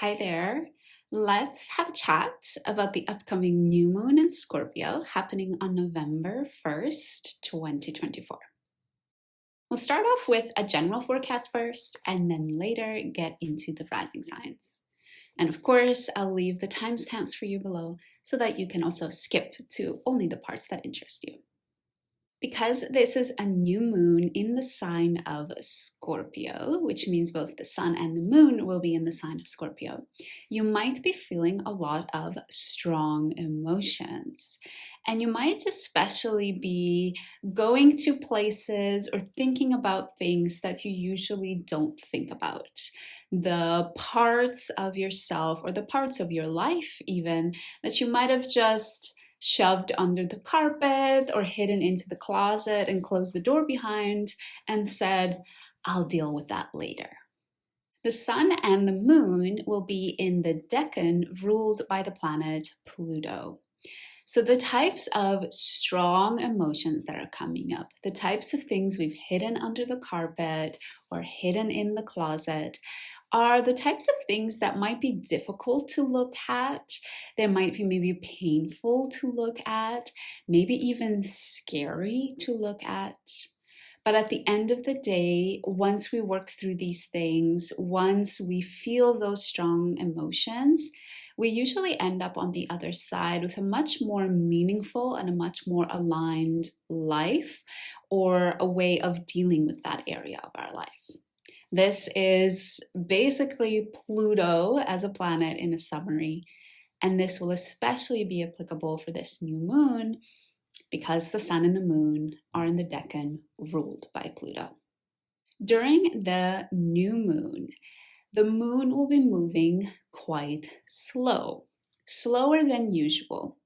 Hi there. Let's have a chat about the upcoming new moon in Scorpio happening on November 1st, 2024. We'll start off with a general forecast first and then later get into the rising signs. And of course, I'll leave the timestamps for you below so that you can also skip to only the parts that interest you. Because this is a new moon in the sign of Scorpio, which means both the sun and the moon will be in the sign of Scorpio, you might be feeling a lot of strong emotions. And you might especially be going to places or thinking about things that you usually don't think about. The parts of yourself or the parts of your life even that you might have just shoved under the carpet or hidden into the closet and closed the door behind and said, I'll deal with that later. The sun and the moon will be in the decan ruled by the planet Pluto. So the types of strong emotions that are coming up, the types of things we've hidden under the carpet or hidden in the closet, are the types of things that might be difficult to look at. They might be maybe painful to look at, maybe even scary to look at. But at the end of the day, once we work through these things, once we feel those strong emotions, we usually end up on the other side with a much more meaningful and a much more aligned life or a way of dealing with that area of our life. This is basically Pluto as a planet in a summary, and this will especially be applicable for this new moon because the sun and the moon are in the decan ruled by Pluto. During the new moon, the moon will be moving quite slower than usual.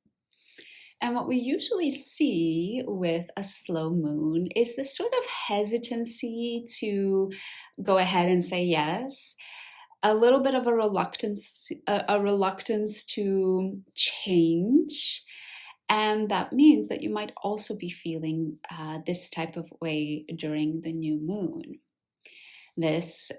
And what we usually see with a slow moon is this sort of hesitancy to go ahead and say yes, a little bit of a reluctance to change. And that means that you might also be feeling this type of way during the new moon. This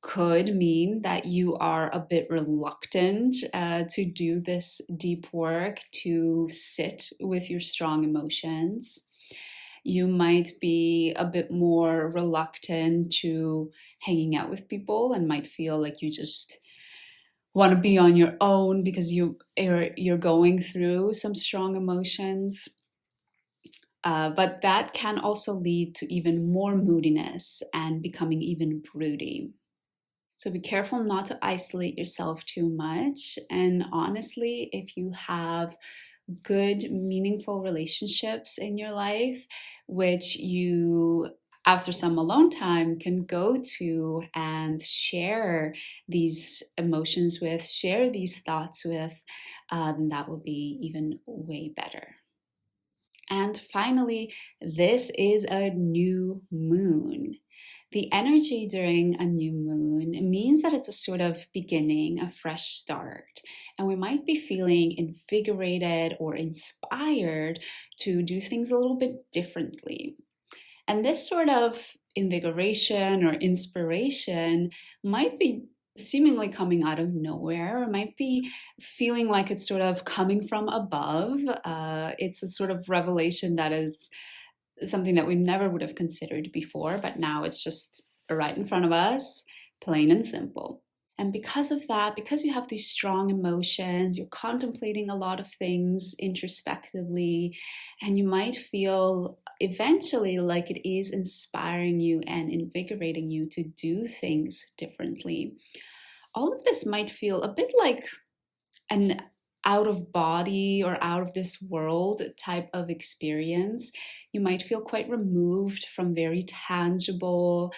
could mean that you are a bit reluctant to do this deep work, to sit with your strong emotions. You might be a bit more reluctant to hanging out with people and might feel like you just want to be on your own because you're going through some strong emotions. But that can also lead to even more moodiness and becoming even broody. So be careful not to isolate yourself too much. And honestly, if you have good, meaningful relationships in your life, which you, after some alone time, can go to and share these emotions with, share these thoughts with, then that will be even way better. And finally, this is a new moon. The energy during a new moon means that it's a sort of beginning, a fresh start. And we might be feeling invigorated or inspired to do things a little bit differently. And this sort of invigoration or inspiration might be seemingly coming out of nowhere, or might be feeling like it's sort of coming from above. It's a sort of revelation that is something that we never would have considered before, but now it's just right in front of us, plain and simple. And because of that, because you have these strong emotions, you're contemplating a lot of things introspectively, and you might feel eventually like it is inspiring you and invigorating you to do things differently. All of this might feel a bit like an out of body or out of this world type of experience. You might feel quite removed from very tangible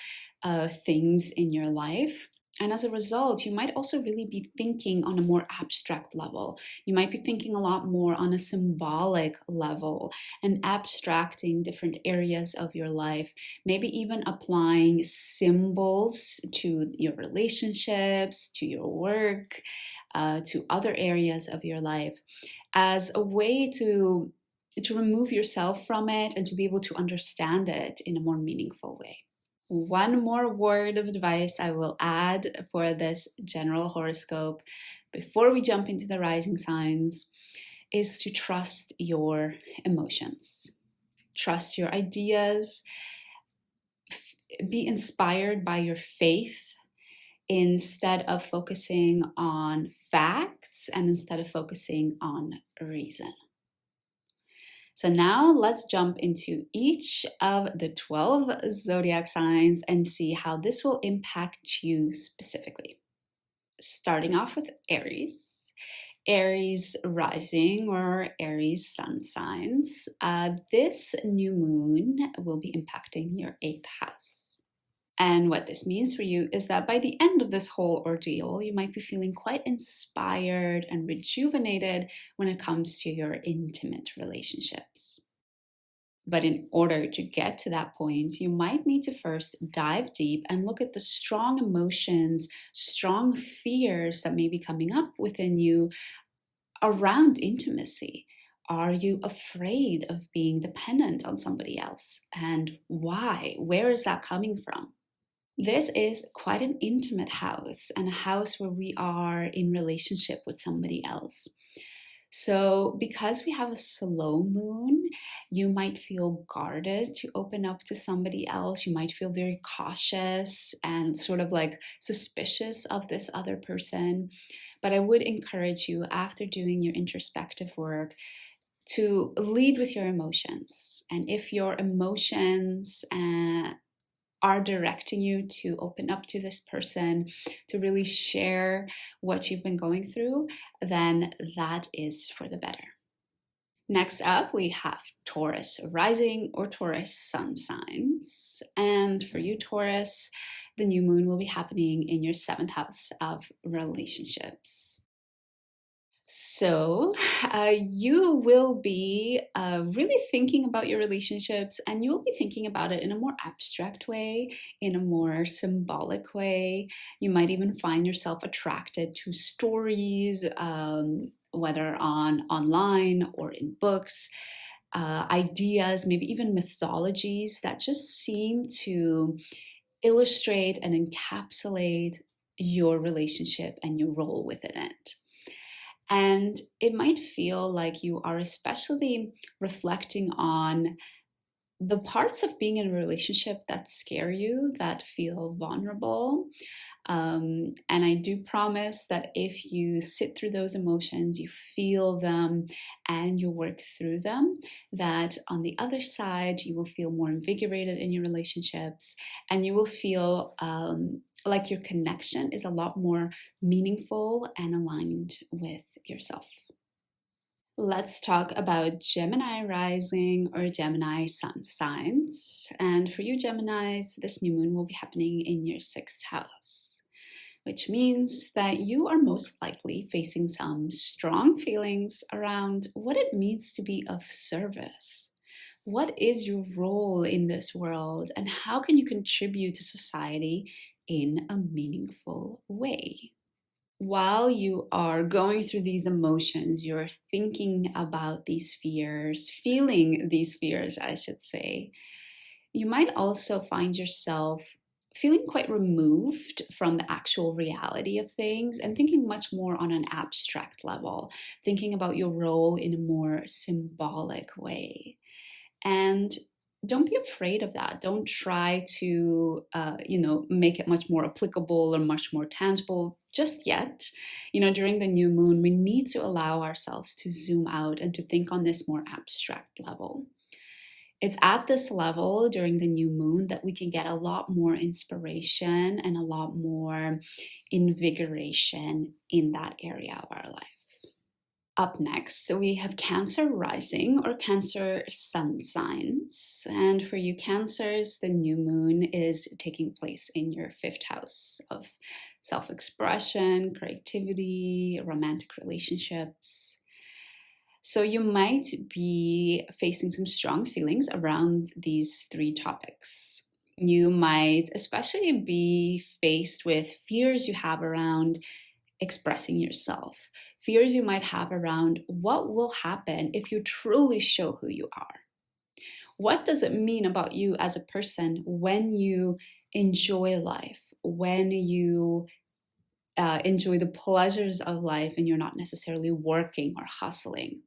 things in your life. And as a result, you might also really be thinking on a more abstract level. You might be thinking a lot more on a symbolic level and abstracting different areas of your life, maybe even applying symbols to your relationships, to your work, to other areas of your life as a way to remove yourself from it and to be able to understand it in a more meaningful way. One more word of advice I will add for this general horoscope before we jump into the rising signs is to trust your emotions. Trust your ideas. Be inspired by your faith instead of focusing on facts and instead of focusing on reason. So now let's jump into each of the 12 zodiac signs and see how this will impact you specifically. Starting off with Aries. Aries rising or Aries sun signs. This new moon will be impacting your 8th house. And what this means for you is that by the end of this whole ordeal, you might be feeling quite inspired and rejuvenated when it comes to your intimate relationships. But in order to get to that point, you might need to first dive deep and look at the strong emotions, strong fears that may be coming up within you around intimacy. Are you afraid of being dependent on somebody else? And why? Where is that coming from? This is quite an intimate house and a house where we are in relationship with somebody else. So because we have a slow moon, you might feel guarded to open up to somebody else. You might feel very cautious and sort of like suspicious of this other person. But I would encourage you, after doing your introspective work, to lead with your emotions. And if your emotions are directing you to open up to this person, to really share what you've been going through, then that is for the better. Next up, we have Taurus rising or Taurus sun signs. And for you, Taurus, the new moon will be happening in your 7th house of relationships. So you will be really thinking about your relationships, and you will be thinking about it in a more abstract way, in a more symbolic way. You might even find yourself attracted to stories, whether online or in books, ideas, maybe even mythologies that just seem to illustrate and encapsulate your relationship and your role within it. And it might feel like you are especially reflecting on the parts of being in a relationship that scare you, that feel vulnerable. And I do promise that if you sit through those emotions, you feel them, and you work through them, that on the other side, you will feel more invigorated in your relationships, and you will feel like your connection is a lot more meaningful and aligned with yourself. Let's talk about Gemini rising or Gemini sun signs. And for you Geminis, this new moon will be happening in your 6th house, which means that you are most likely facing some strong feelings around what it means to be of service. What is your role in this world, and how can you contribute to society in a meaningful way? While you are going through these emotions, you're thinking about these fears, feeling these fears, I should say, you might also find yourself feeling quite removed from the actual reality of things and thinking much more on an abstract level, thinking about your role in a more symbolic way. And don't be afraid of that. Don't try to, make it much more applicable or much more tangible just yet. During the new moon, we need to allow ourselves to zoom out and to think on this more abstract level. It's at this level during the new moon that we can get a lot more inspiration and a lot more invigoration in that area of our life. Up next, we have Cancer rising or Cancer sun signs. And for you Cancers, the new moon is taking place in your 5th house of self-expression, creativity, romantic relationships. So you might be facing some strong feelings around these 3 topics. You might especially be faced with fears you have around expressing yourself, fears you might have around what will happen if you truly show who you are. What does it mean about you as a person when you enjoy life, when you enjoy the pleasures of life and you're not necessarily working or hustling.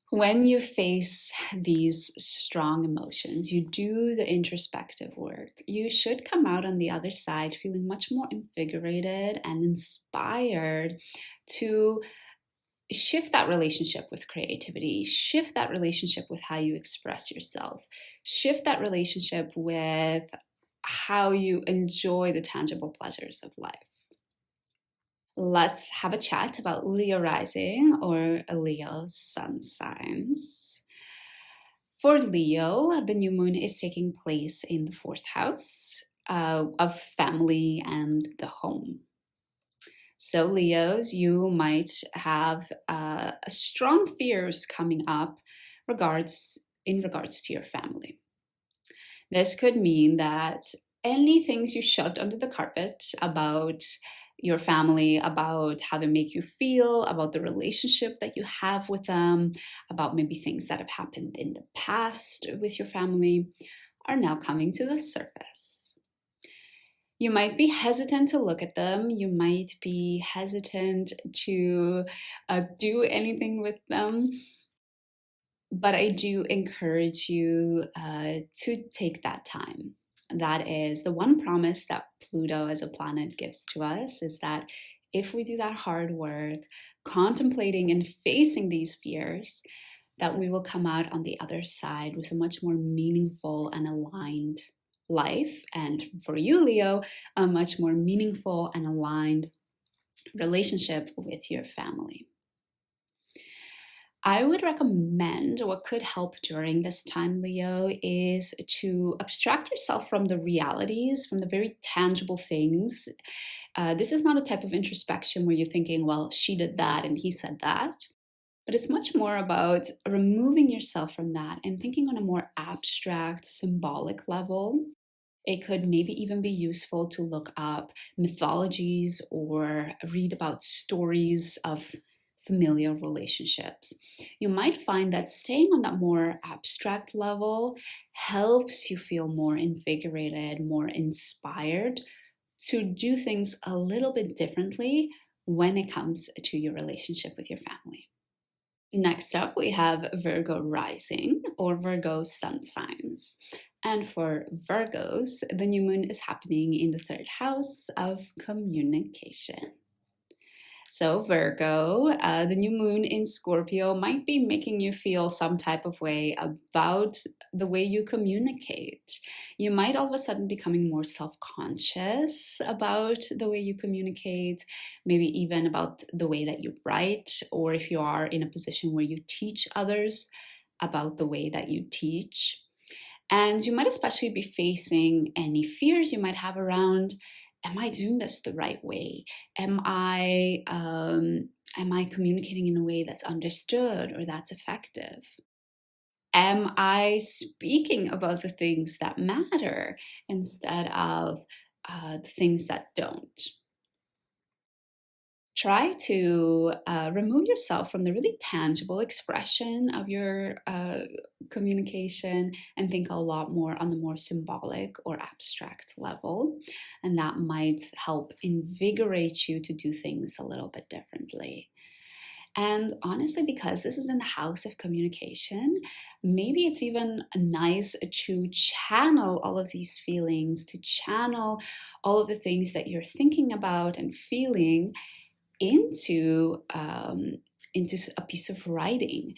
When you face these strong emotions, you do the introspective work, you should come out on the other side feeling much more invigorated and inspired to shift that relationship with creativity, shift that relationship with how you express yourself, shift that relationship with how you enjoy the tangible pleasures of life. Let's have a chat about Leo rising or Leo sun signs. For Leo, the new moon is taking place in the 4th house of family and the home. So Leos, you might have strong fears coming up in regards to your family. This could mean that any things you shoved under the carpet about your family, about how they make you feel, about the relationship that you have with them, about maybe things that have happened in the past with your family, are now coming to the surface. You might be hesitant to look at them. You might be hesitant to do anything with them. But I do encourage you to take that time. That is the one promise that Pluto as a planet gives to us, is that if we do that hard work, contemplating and facing these fears, that we will come out on the other side with a much more meaningful and aligned life. And for you, Leo, a much more meaningful and aligned relationship with your family. I would recommend, what could help during this time, Leo, is to abstract yourself from the realities, from the very tangible things. This is not a type of introspection where you're thinking, well, she did that and he said that. But it's much more about removing yourself from that and thinking on a more abstract, symbolic level. It could maybe even be useful to look up mythologies or read about stories of familiar relationships. You might find that staying on that more abstract level helps you feel more invigorated, more inspired to do things a little bit differently when it comes to your relationship with your family. Next up, we have Virgo rising or Virgo sun signs. And for Virgos, the new moon is happening in the 3rd house of communication. So Virgo, the new moon in Scorpio might be making you feel some type of way about the way you communicate. You might all of a sudden becoming more self-conscious about the way you communicate, maybe even about the way that you write, or if you are in a position where you teach others, about the way that you teach. And you might especially be facing any fears you might have around, am I doing this the right way? Am I communicating in a way that's understood or that's effective? Am I speaking about the things that matter instead of the things that don't? Try to remove yourself from the really tangible expression of your communication and think a lot more on the more symbolic or abstract level. And that might help invigorate you to do things a little bit differently. And honestly, because this is in the house of communication, maybe it's even nice to channel all of these feelings, to channel all of the things that you're thinking about and feeling into a piece of writing,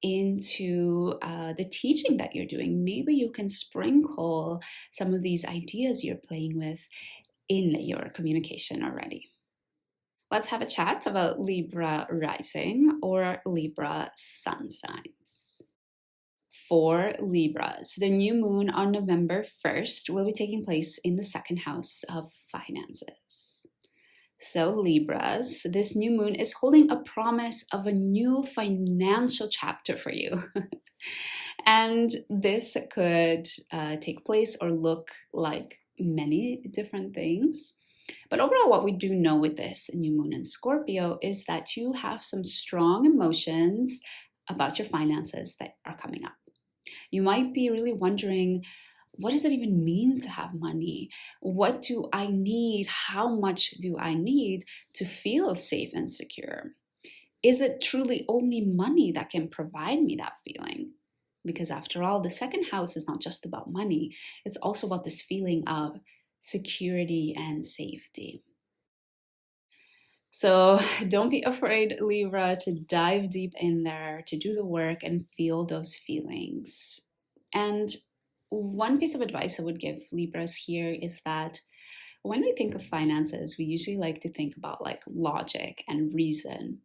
into the teaching that you're doing. Maybe you can sprinkle some of these ideas you're playing with in your communication already. Let's have a chat about Libra rising or Libra sun signs. For Libras, the new moon on November 1st will be taking place in the 2nd house of finances. So Libras, this new moon is holding a promise of a new financial chapter for you. And this could take place or look like many different things. But overall, what we do know with this new moon in Scorpio is that you have some strong emotions about your finances that are coming up. You might be really wondering, what does it even mean to have money? What do I need? How much do I need to feel safe and secure? Is it truly only money that can provide me that feeling? Because after all, the second house is not just about money, it's also about this feeling of security and safety. So don't be afraid, Libra, to dive deep in there, to do the work and feel those feelings. And one piece of advice I would give Libras here is that when we think of finances, we usually like to think about like logic and reason.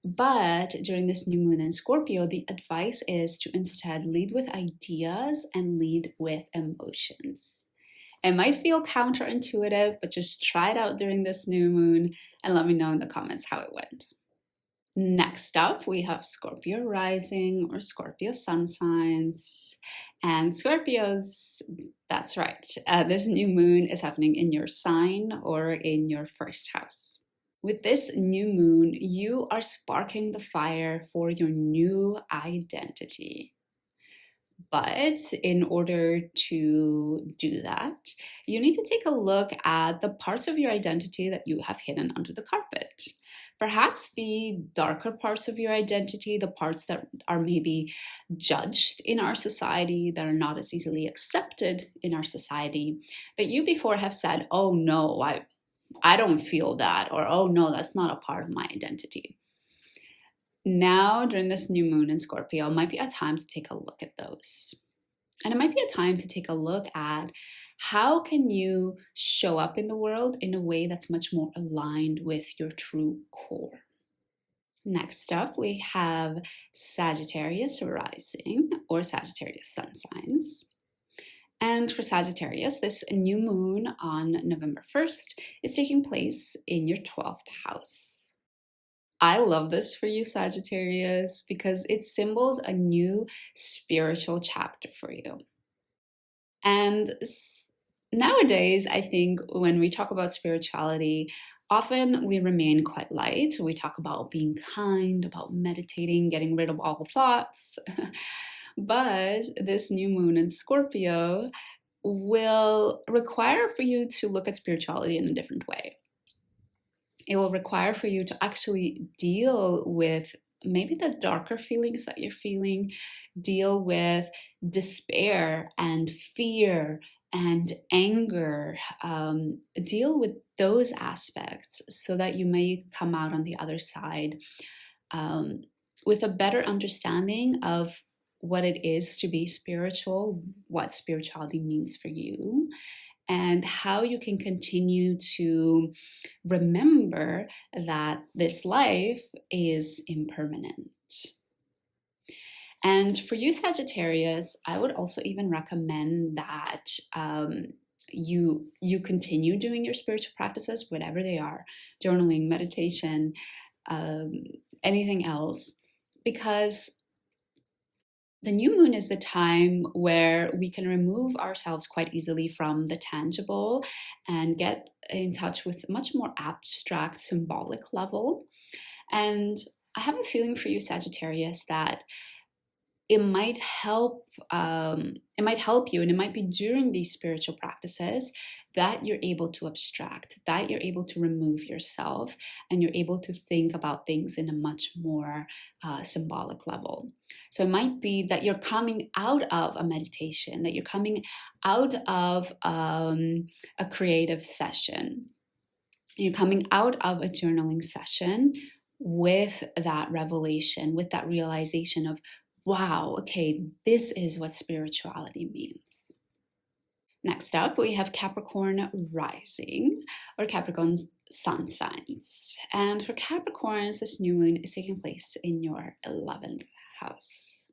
But during this new moon in Scorpio, the advice is to instead lead with ideas and lead with emotions. It might feel counterintuitive, but just try it out during this new moon and let me know in the comments how it went. Next up, we have Scorpio rising or Scorpio sun signs. And Scorpios, that's right, this new moon is happening in your sign or in your first house. With this new moon, you are sparking the fire for your new identity. But in order to do that, you need to take a look at the parts of your identity that you have hidden under the carpet. Perhaps the darker parts of your identity, the parts that are maybe judged in our society, that are not as easily accepted in our society, that you before have said, oh no, I don't feel that, or oh no, that's not a part of my identity. Now, during this new moon in Scorpio, might be a time to take a look at those. And it might be a time to take a look at how can you show up in the world in a way that's much more aligned with your true core. Next up, we have Sagittarius rising or Sagittarius sun signs. And for Sagittarius, this new moon on November 1st is taking place in your 12th house. I love this for you, Sagittarius, because it symbols a new spiritual chapter for you. And nowadays, I think when we talk about spirituality, often we remain quite light. We talk about being kind, about meditating, getting rid of all thoughts. But this new moon in Scorpio will require for you to look at spirituality in a different way. It will require for you to actually deal with maybe the darker feelings that you're feeling, deal with despair and fear and anger, deal with those aspects so that you may come out on the other side with a better understanding of what it is to be spiritual, what spirituality means for you, and how you can continue to remember that this life is impermanent. And for you, Sagittarius, I would also even recommend that you continue doing your spiritual practices, whatever they are, journaling, meditation, anything else, because the new moon is the time where we can remove ourselves quite easily from the tangible and get in touch with much more abstract, symbolic level. And I have a feeling for you, Sagittarius, that it might help you, and it might be during these spiritual practices that you're able to abstract, that you're able to remove yourself, and you're able to think about things in a much more symbolic level. So it might be that you're coming out of a meditation, that you're coming out of a creative session, you're coming out of a journaling session with that revelation, with that realization of, wow, okay, this is what spirituality means. Next up, we have Capricorn rising or Capricorn sun signs. And for Capricorns, this new moon is taking place in your 11th house.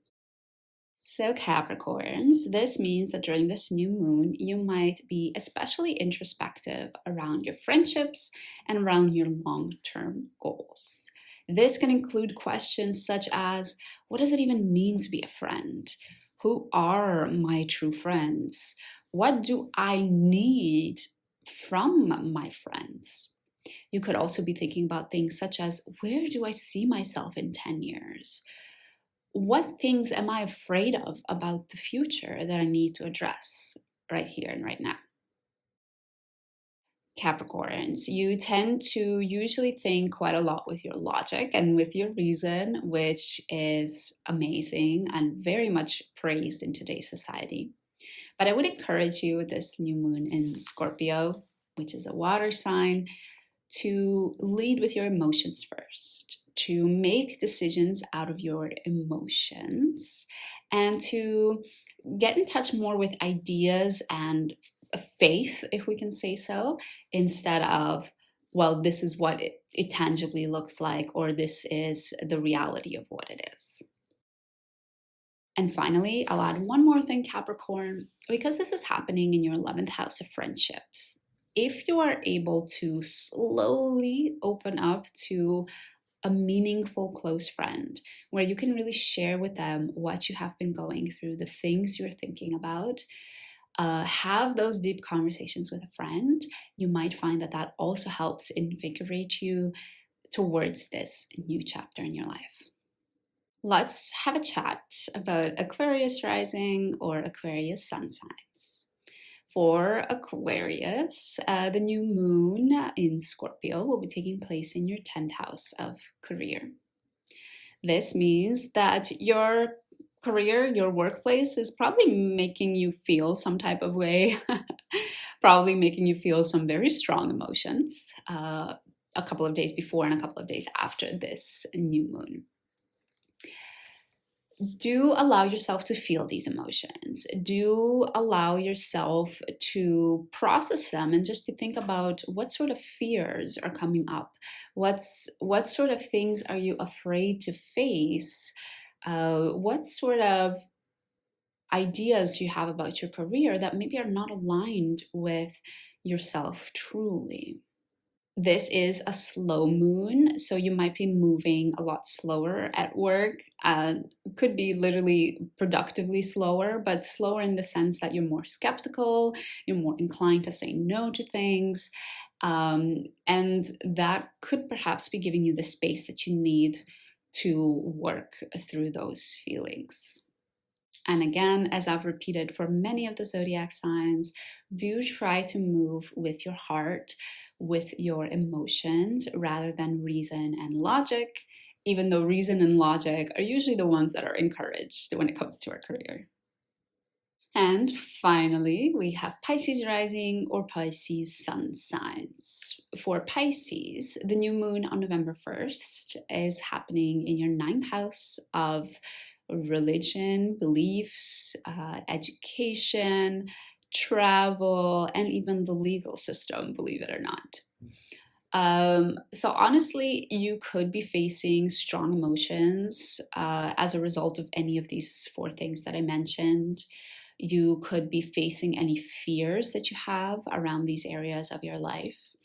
So Capricorns, this means that during this new moon, you might be especially introspective around your friendships and around your long-term goals. This can include questions such as, what does it even mean to be a friend? Who are my true friends? What do I need from my friends? You could also be thinking about things such as, where do I see myself in 10 years? what things am I afraid of about the future that I need to address right here and right now? Capricorns, you tend to usually think quite a lot with your logic and with your reason, which is amazing and very much praised in today's society. But I would encourage you with this new moon in Scorpio, which is a water sign, to lead with your emotions first, to make decisions out of your emotions, and to get in touch more with ideas and faith, if we can say so, instead of, well, this is what it tangibly looks like, or this is the reality of what it is. And finally, I'll add one more thing, Capricorn, because this is happening in your 11th house of friendships. If you are able to slowly open up to a meaningful close friend where you can really share with them what you have been going through, the things you're thinking about, have those deep conversations with a friend, you might find that that also helps invigorate you towards this new chapter in your life. Let's have a chat about Aquarius rising or Aquarius sun signs. For Aquarius, the new moon in Scorpio will be taking place in your 10th house of career. This means that your career, your workplace is probably making you feel some type of way, probably making you feel some very strong emotions a couple of days before and a couple of days after this new moon. Do allow yourself to feel these emotions. Do allow yourself to process them and just to think about what sort of fears are coming up. What sort of things are you afraid to face? What sort of ideas you have about your career that maybe are not aligned with yourself truly. This is a slow moon, so you might be moving a lot slower at work. Could be literally productively slower, but slower in the sense that you're more skeptical, you're more inclined to say no to things, and that could perhaps be giving you the space that you need to work through those feelings. And again, as I've repeated for many of the zodiac signs, do try to move with your heart, with your emotions, rather than reason and logic, even though reason and logic are usually the ones that are encouraged when it comes to our career. And finally, we have Pisces rising or Pisces sun signs. For Pisces, the new moon on November 1st is happening in your 9th house of religion, beliefs, education, travel, and even the legal system, believe it or not. So honestly, you could be facing strong emotions as a result of any of these 4 things that I mentioned. You could be facing any fears that you have around these areas of your life.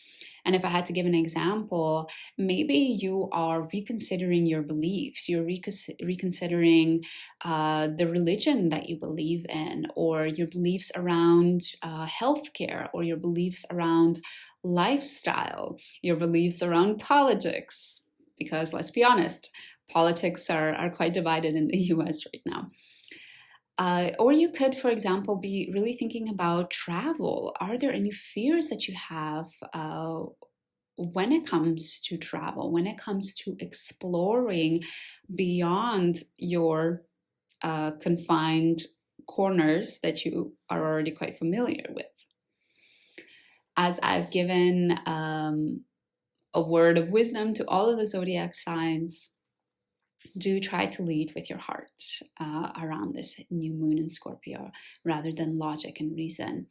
And if I had to give an example, maybe you are reconsidering your beliefs, you're reconsidering the religion that you believe in, or your beliefs around healthcare, or your beliefs around lifestyle, your beliefs around politics. Because let's be honest, politics are quite divided in the US right now. Or you could, for example, be really thinking about travel. Are there any fears that you have when it comes to travel, when it comes to exploring beyond your confined corners that you are already quite familiar with? As I've given a word of wisdom to all of the zodiac signs, do try to lead with your heart around this new moon in Scorpio rather than logic and reason.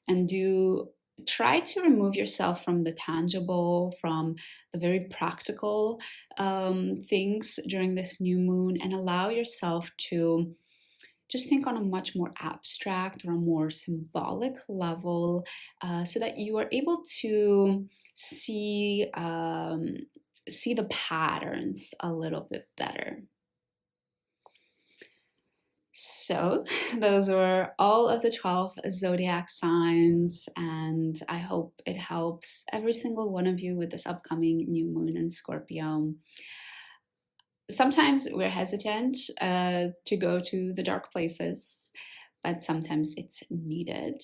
And do try to remove yourself from the tangible, from the very practical things during this new moon, and allow yourself to just think on a much more abstract or a more symbolic level so that you are able to see the patterns a little bit better. So those were all of the 12 zodiac signs, and I hope it helps every single one of you with this upcoming new moon in Scorpio. sometimes we're hesitant to go to the dark places, but sometimes it's needed.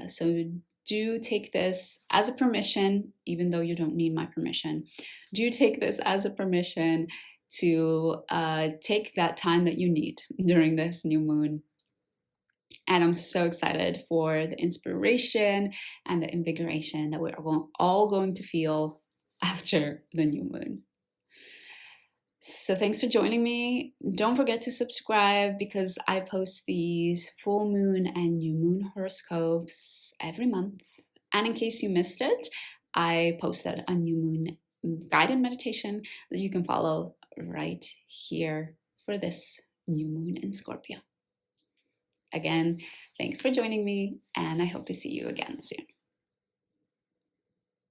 So do take this as a permission, even though you don't need my permission. Do take this as a permission to take that time that you need during this new moon. And I'm so excited for the inspiration and the invigoration that we're all going to feel after the new moon. So thanks for joining me. Don't forget to subscribe because I post these full moon and new moon horoscopes every month. And in case you missed it, I posted a new moon guided meditation that you can follow right here for this new moon in Scorpio. Again, thanks for joining me, and I hope to see you again soon.